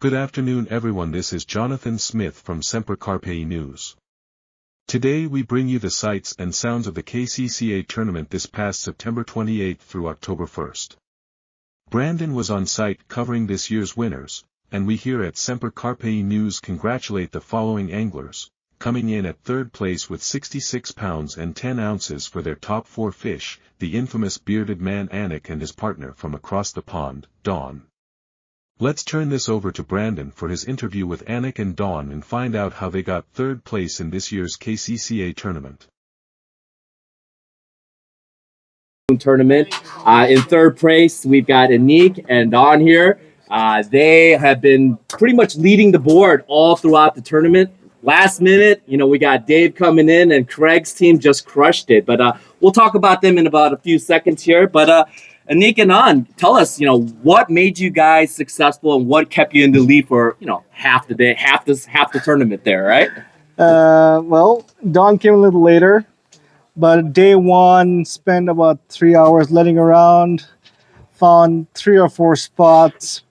Good afternoon everyone, this is Jonathan Smith from Semper Carpe News. Today we bring you the sights and sounds of the KCCA tournament this past September 28 through October 1st. Brandon was on site covering this year's winners, and we here at Semper Carpe News congratulate the following anglers, coming in at third place with 66 pounds and 10 ounces for their top 4 fish, the infamous bearded man Anik and his partner from across the pond, Dawn. Let's turn this over to Brandon for his interview with Anik and Dawn and find out how they got third place in this year's KCCA tournament. Tournament. In third place, we've got Anik and Dawn here. They have been pretty much leading the board all throughout the tournament. Last minute, we got Dave coming in and Craig's team just crushed it. But we'll talk about them in about a few seconds here. But Anik and Dawn, tell us, what made you guys successful and what kept you in the lead for, half the day, half the tournament there, right? Well, Dawn came a little later, but day one, spent about 3 hours letting around, found 3 or 4 spots,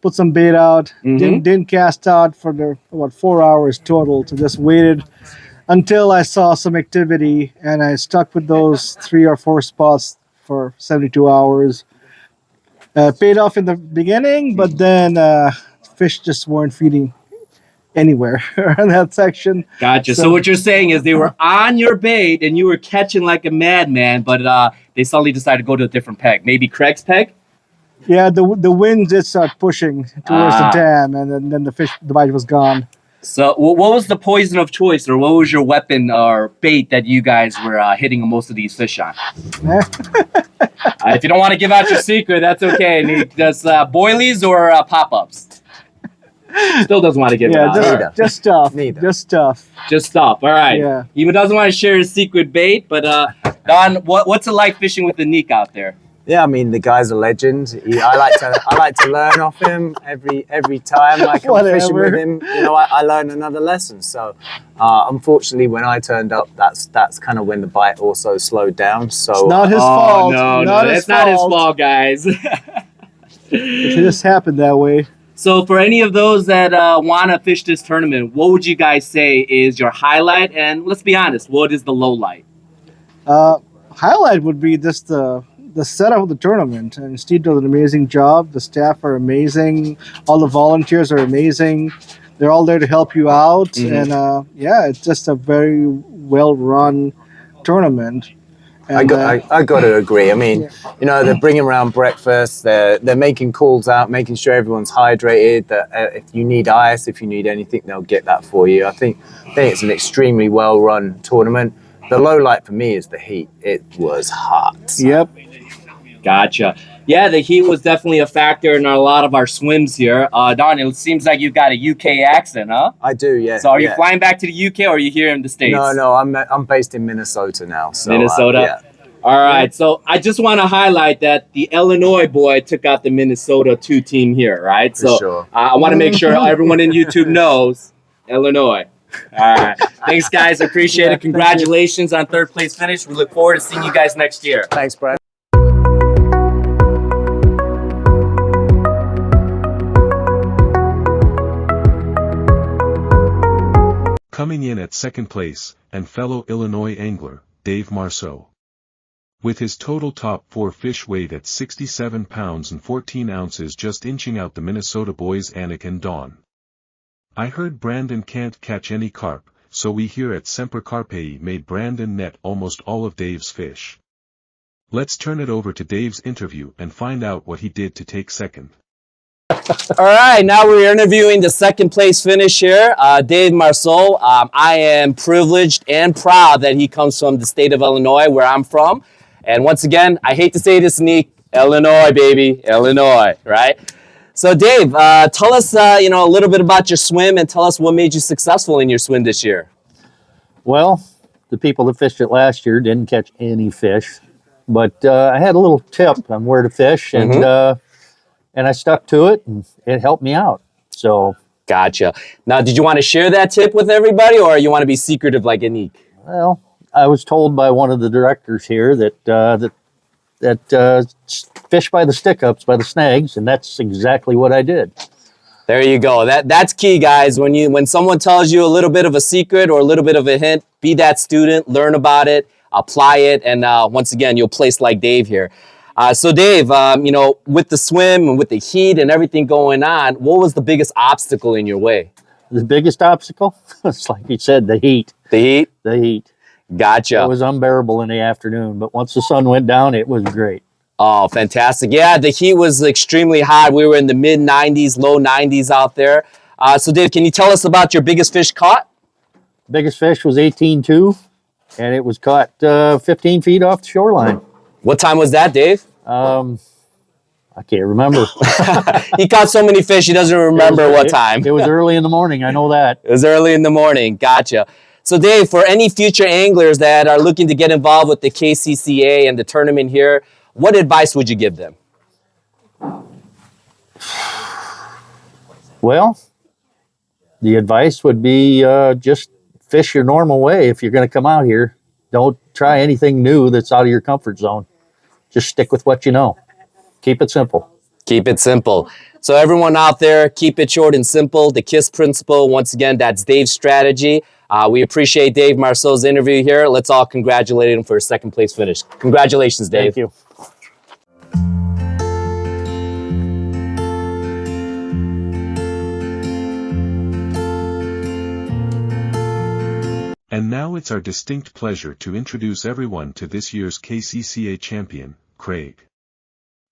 put some bait out, didn't cast out for about 4 hours total, so just waited until I saw some activity, and I stuck with those 3 or 4 spots for 72 hours. Paid off in the beginning, but then fish just weren't feeding anywhere in that section. Gotcha. So what you're saying is they were on your bait and you were catching like a madman, but they suddenly decided to go to a different peg. Maybe Craig's peg? Yeah, the wind did start pushing towards the dam, and then the bite was gone. So what was the poison of choice, or what was your weapon or bait that you guys were hitting most of these fish on? If you don't want to give out your secret, that's okay. Anik, does boilies or pop-ups? Still doesn't want to give it out. Just stuff. Neither. Just stuff. Just stuff. All right. Yeah. He doesn't want to share his secret bait, but Don, what's it like fishing with Anik out there? Yeah, I mean the guy's a legend. I like to learn off him every time. Like I'm fishing with him, I learn another lesson. So, unfortunately, when I turned up, that's kind of when the bite also slowed down. So it's not his fault. No, that's not his fault, guys. It just happened that way. So, for any of those that want to fish this tournament, what would you guys say is your highlight? And let's be honest, what is the low light? Highlight would be just the setup of the tournament, and Steve does an amazing job. The staff are amazing. All the volunteers are amazing. They're all there to help you out, and it's just a very well-run tournament. And, I got to agree. I mean, they're bringing around breakfast. They're making calls out, making sure everyone's hydrated. That if you need ice, if you need anything, they'll get that for you. I think it's an extremely well-run tournament. The low light for me is the heat. It was hot. Yep. Gotcha. Yeah, the heat was definitely a factor in a lot of our swims here. Don, it seems like you've got a UK accent, huh? I do, yeah. So are you flying back to the UK or are you here in the States? No, I'm based in Minnesota now. So, Minnesota? Yeah. All right, so I just want to highlight that the Illinois boy took out the Minnesota 2 team here, right? For sure. I want to make sure everyone in YouTube knows Illinois. All right. Thanks, guys. Appreciate it. Congratulations on third place finish. We look forward to seeing you guys next year. Thanks, Brad. Coming in at second place, and fellow Illinois angler, Dave Marceau. With his total top 4 fish weight at 67 pounds and 14 ounces, just inching out the Minnesota boys Anik and Dawn. I heard Brandon can't catch any carp, so we here at Semper Carpe made Brandon net almost all of Dave's fish. Let's turn it over to Dave's interview and find out what he did to take second. All right, now we're interviewing the second place finish here, Dave Marceau. I am privileged and proud that he comes from the state of Illinois, where I'm from. And once again, I hate to say this, Anik, Illinois, baby, Illinois, right? So Dave, tell us, a little bit about your swim and tell us what made you successful in your swim this year. Well, the people that fished it last year didn't catch any fish, but I had a little tip on where to fish, and I stuck to it, and it helped me out. So, gotcha. Now, did you want to share that tip with everybody, or you want to be secretive like Anik? Well, I was told by one of the directors here that fish by the stick-ups, by the snags, and that's exactly what I did. There you go. That's key, guys. When someone tells you a little bit of a secret or a little bit of a hint, be that student, learn about it, apply it, and once again, you'll place like Dave here. So Dave, with the swim and with the heat and everything going on, what was the biggest obstacle in your way? The biggest obstacle? It's like you said, the heat. The heat? The heat. Gotcha. It was unbearable in the afternoon, but once the sun went down, it was great. Oh, fantastic. Yeah, the heat was extremely hot. We were in the mid 90s, low 90s out there. So Dave, can you tell us about your biggest fish caught? Biggest fish was 18.2, and it was caught 15 feet off the shoreline. What time was that, Dave? I can't remember. He caught so many fish, he doesn't remember what time. It was early in the morning, I know that. It was early in the morning. Gotcha. So Dave, for any future anglers that are looking to get involved with the KCCA and the tournament here, what advice would you give them? Well, the advice would be just fish your normal way if you're going to come out here. Don't try anything new that's out of your comfort zone. Just stick with what you know. Keep it simple. Keep it simple. So everyone out there, keep it short and simple. The KISS principle, once again, that's Dave's strategy. We appreciate Dave Marceau's interview here. Let's all congratulate him for a second place finish. Congratulations, Dave. Thank you. And now it's our distinct pleasure to introduce everyone to this year's KCCA champion, Craig.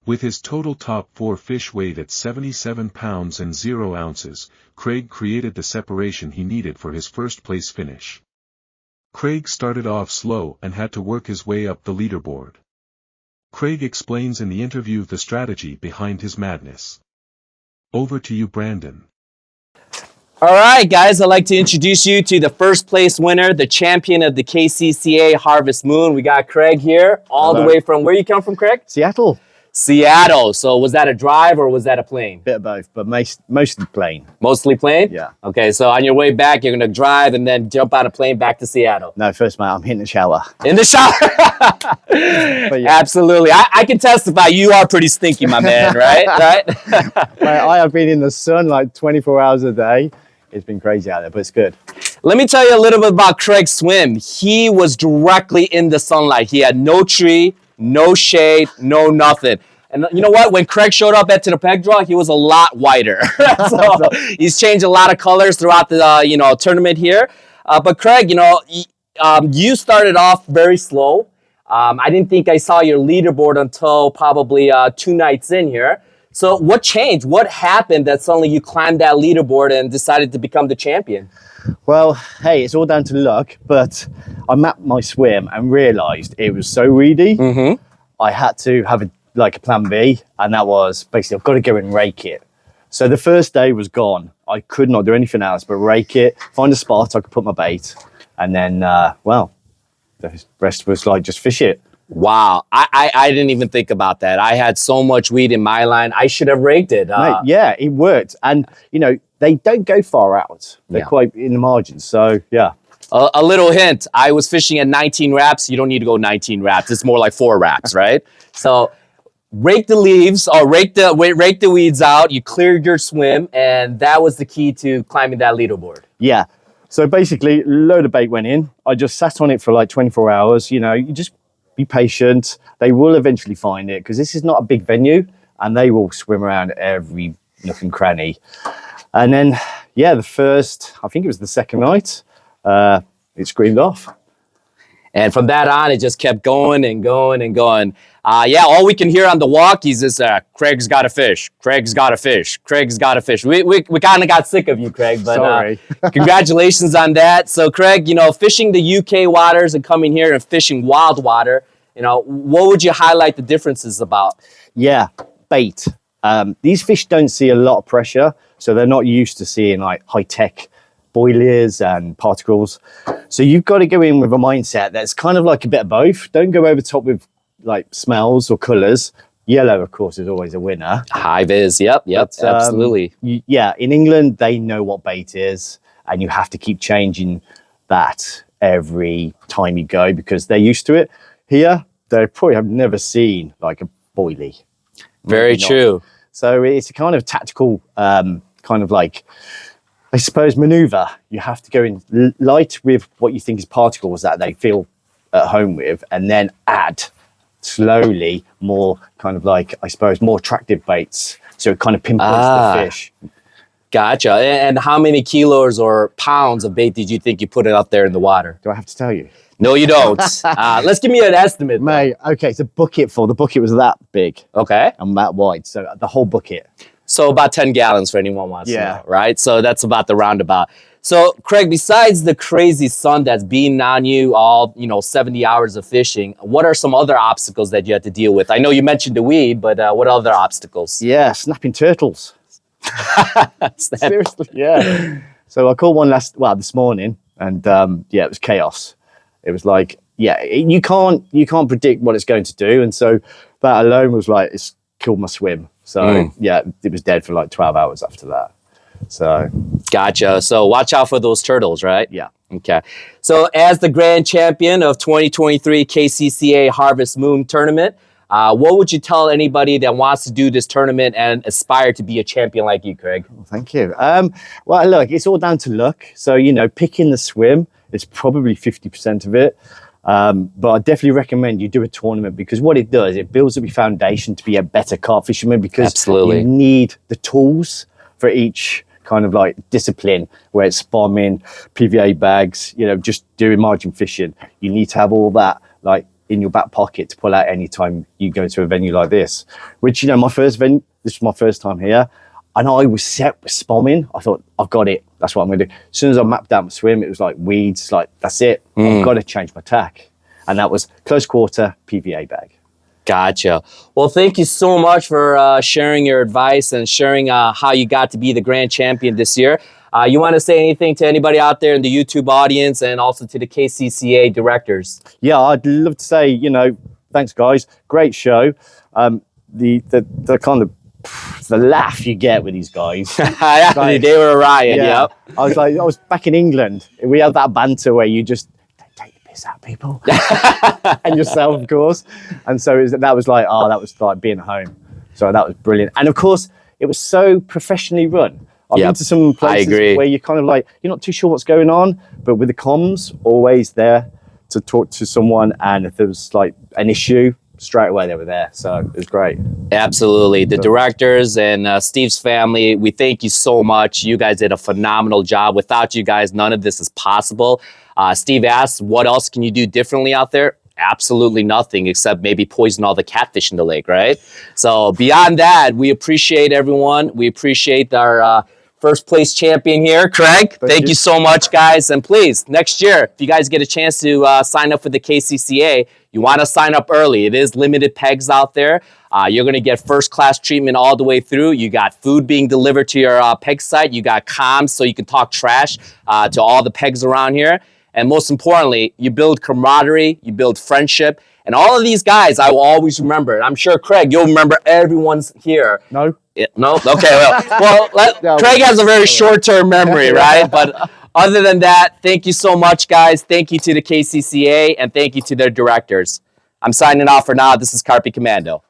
With his total top 4 fish weighed at 77 pounds and 0 ounces, Craig created the separation he needed for his first place finish. Craig started off slow and had to work his way up the leaderboard. Craig explains in the interview the strategy behind his madness. Over to you, Brandon. All right, guys, I'd like to introduce you to the first place winner, the champion of the KCCA Harvest Moon. We got Craig here, all the way from, where you come from, Craig? Seattle. Seattle. So was that a drive or was that a plane? Bit of both, but mostly plane. Mostly plane? Yeah. Okay, so on your way back, you're going to drive and then jump on a plane back to Seattle. No, first, mate, I'm hitting the shower. In the shower? Yeah. Absolutely. I can testify you are pretty stinky, my man, right? Mate, I have been in the sun like 24 hours a day. It's been crazy out there, but it's good. Let me tell you a little bit about Craig's swim. He was directly in the sunlight. He had no tree, no shade, no nothing. And you know what? When Craig showed up at the peg draw, he was a lot whiter. So he's changed a lot of colors throughout the tournament here. But Craig, you started off very slow. I didn't think I saw your leaderboard until probably 2 nights in here. So what changed? What happened that suddenly you climbed that leaderboard and decided to become the champion? Well, hey, it's all down to luck, but I mapped my swim and realised it was so weedy. Mm-hmm. I had to have a plan B, and that was basically I've got to go and rake it. So the first day was gone. I could not do anything else but rake it, find a spot I could put my bait, and then, the rest was like just fish it. Wow, I didn't even think about that. I had so much weed in my line. I should have raked it. Mate, yeah, it worked. And, they don't go far out. They're quite in the margins. So, yeah. A little hint, I was fishing at 19 wraps. You don't need to go 19 wraps. It's more like 4 wraps, right? So rake the leaves or rake the weeds out. You cleared your swim, and that was the key to climbing that leaderboard. Yeah. So basically, a load of bait went in. I just sat on it for like 24 hours. You just be patient. They will eventually find it because this is not a big venue, and they will swim around every nook and cranny. And then, I think it was the second night, it screamed off. And from that on, it just kept going and going and going. All we can hear on the walkies is Craig's got a fish. Craig's got a fish. Craig's got a fish. We kind of got sick of you, Craig, but sorry. Congratulations on that. So, Craig, fishing the UK waters and coming here and fishing wild water, what would you highlight the differences about? Yeah, bait. These fish don't see a lot of pressure, so they're not used to seeing like high-tech boiliers and particles. So you've got to go in with a mindset that's kind of like a bit of both. Don't go over top with like smells or colours. Yellow, of course, is always a winner. High vis, yep, but, absolutely. In England, they know what bait is, and you have to keep changing that every time you go because they're used to it. Here, they probably have never seen like a boilie. Very true. So it's a kind of tactical kind kind of like, I suppose, maneuver. You have to go in light with what you think is particles that they feel at home with, and then add slowly more kind of like, I suppose, more attractive baits. So it kind of pinpoints the fish. Gotcha. And how many kilos or pounds of bait did you think you put out there in the water? Do I have to tell you? No, you don't. Let's give me an estimate. Mate, okay, it's a bucket full. The bucket was that big. Okay. And that wide. So the whole bucket. So about 10 gallons for anyone wants to Yeah. know, right? So that's about the roundabout. So Craig, besides the crazy sun that's beating on you all, 70 hours of fishing, what are some other obstacles that you had to deal with? I know you mentioned the weed, but what other obstacles? Yeah, snapping turtles. Seriously, yeah. So I caught one this morning, and it was chaos. It was like, you can't predict what it's going to do, and so that alone was like, it's killed my swim. So it was dead for like 12 hours after that. So gotcha. So watch out for those turtles, right? Yeah. Okay. So as the grand champion of 2023 KCCA Harvest Moon Tournament, what would you tell anybody that wants to do this tournament and aspire to be a champion like you, Craig? Well, thank you. Well, look, it's all down to luck. So, picking the swim is probably 50% of it. But I definitely recommend you do a tournament, because what it does, it builds up your foundation to be a better carp fisherman, because Absolutely. you need the tools for each kind of like discipline, where it's bombing, PVA bags, just doing margin fishing. You need to have all that like in your back pocket to pull out anytime you go to a venue like this, which, my first venue, this was my first time here, and I was set with spomming. I thought, I've got it. That's what I'm going to do. As soon as I mapped out my swim, it was like weeds, like, that's it. I've got to change my tack. And that was close quarter PVA bag. Gotcha. Well, thank you so much for sharing your advice and sharing how you got to be the grand champion this year. You want to say anything to anybody out there in the YouTube audience, and also to the KCCA directors? Yeah, I'd love to say, thanks guys. Great show. The kind of the laugh you get with these guys. Like, they were a riot. Yeah. Yep. I was back in England. We had that banter where you just take the piss out of people and yourself, of course. And so that was like being at home. So that was brilliant. And of course, it was so professionally run. I've been to some places where you're kind of like, you're not too sure what's going on, but with the comms always there to talk to someone. And if there was like an issue, straight away they were there. So it was great. Absolutely. The directors and Steve's family, we thank you so much. You guys did a phenomenal job. Without you guys, none of this is possible. Steve asked, what else can you do differently out there? Absolutely nothing, except maybe poison all the catfish in the lake, right? So beyond that, we appreciate everyone. We appreciate our first place champion here, Craig. Thank you so much, guys. And please, next year, if you guys get a chance to sign up for the KCCA, you want to sign up early. It is limited pegs out there. You're going to get first-class treatment all the way through. You got food being delivered to your peg site. You got comms so you can talk trash to all the pegs around here. And most importantly, you build camaraderie, you build friendship. And all of these guys, I will always remember. And I'm sure, Craig, you'll remember everyone's here. No. No? Okay, Craig has a very short-term memory, right? But other than that, thank you so much, guys. Thank you to the KCCA, and thank you to their directors. I'm signing off for now. This is Carp Commando.